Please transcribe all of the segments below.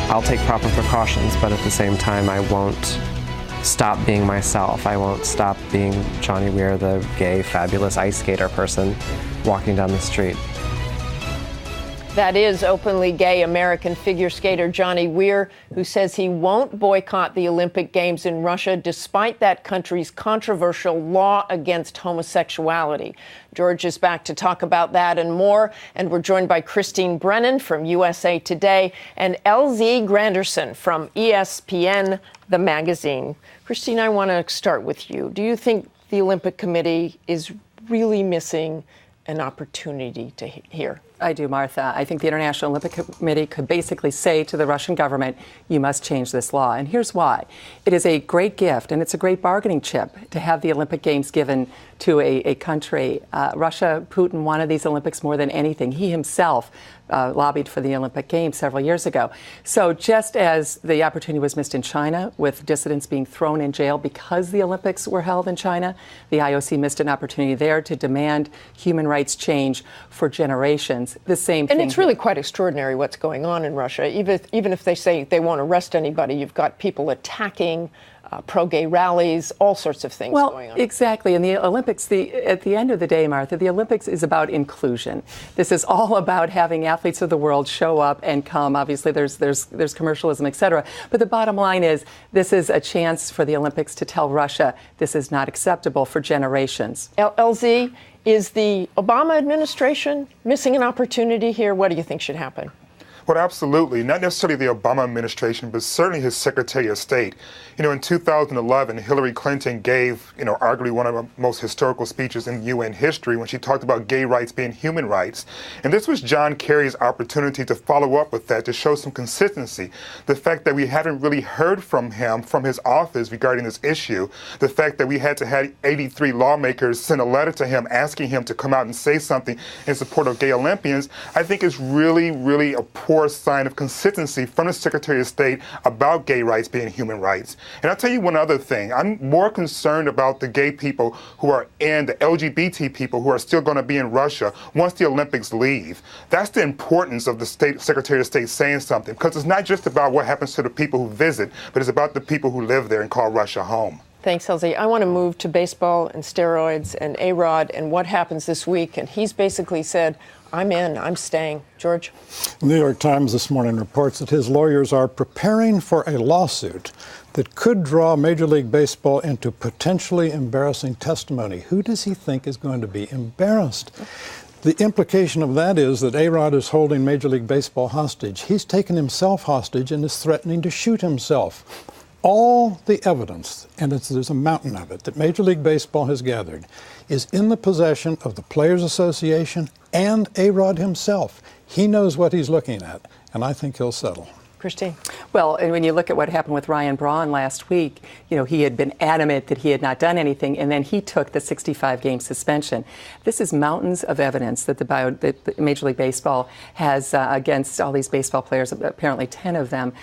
I'll take proper precautions, but at the same time, I won't stop being myself. I won't stop being Johnny Weir, the gay, fabulous ice skater person walking down the street. That is openly gay American figure skater Johnny Weir, who says he won't boycott the Olympic Games in Russia despite that country's controversial law against homosexuality. George is back to talk about that and more, and we're joined by Christine Brennan from USA Today and LZ Granderson from ESPN, the magazine. Christine, I want to start with you. Do you think the Olympic Committee is really missing an opportunity to hear? I do, Martha. I think the International Olympic Committee could basically say to the Russian government, you must change this law. And here's why. It is a great gift and it's a great bargaining chip to have the Olympic Games given to a country. Russia, Putin wanted these Olympics more than anything. He himself lobbied for the Olympic Games several years ago. So just as the opportunity was missed in China with dissidents being thrown in jail because the Olympics were held in China, the IOC missed an opportunity there to demand human rights change for generations. The same thing. And it's really quite extraordinary what's going on in Russia. Even if they say they won't arrest anybody, you've got people attacking pro-gay rallies, all sorts of things going on. Exactly. And the Olympics, at the end of the day, Martha, the Olympics is about inclusion. This is all about having athletes of the world show up and come. Obviously, there's commercialism, et cetera. But the bottom line is this is a chance for the Olympics to tell Russia this is not acceptable for generations. LZ, is the Obama administration missing an opportunity here? What do you think should happen? Well, absolutely. Not necessarily the Obama administration, but certainly his Secretary of State. You know, in 2011, Hillary Clinton gave, arguably one of the most historical speeches in UN history when she talked about gay rights being human rights. And this was John Kerry's opportunity to follow up with that, to show some consistency. The fact that we haven't really heard from him, from his office regarding this issue, the fact that we had to have 83 lawmakers send a letter to him asking him to come out and say something in support of gay Olympians, I think is really, really a poor sign of consistency from the Secretary of State about gay rights being human rights. And I'll tell you one other thing. I'm more concerned about the gay people who are in, the LGBT people who are still going to be in Russia once the Olympics leave. That's the importance of the Secretary of State saying something, because it's not just about what happens to the people who visit, but it's about the people who live there and call Russia home. Thanks, LZ. I want to move to baseball and steroids and A-Rod and what happens this week. And he's basically said, I'm in, I'm staying. George? The New York Times this morning reports that his lawyers are preparing for a lawsuit that could draw Major League Baseball into potentially embarrassing testimony. Who does he think is going to be embarrassed? The implication of that is that A-Rod is holding Major League Baseball hostage. He's taken himself hostage and is threatening to shoot himself. All the evidence, and there's a mountain of it, that Major League Baseball has gathered is in the possession of the Players Association and A-Rod himself. He knows what he's looking at, and I think he'll settle. Christine? Well, and when you look at what happened with Ryan Braun last week, he had been adamant that he had not done anything, and then he took the 65-game suspension. This is mountains of evidence that that Major League Baseball has against all these baseball players, apparently 10 of them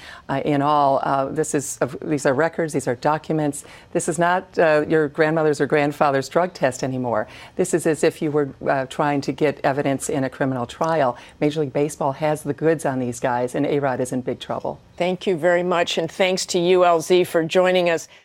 in all. These are records, these are documents. This is not your grandmother's or grandfather's drug test anymore. This is as if you were trying to get evidence in a criminal trial. Major League Baseball has the goods on these guys, and A-Rod is in big trouble. Thank you very much, and thanks to you, LZ, for joining us.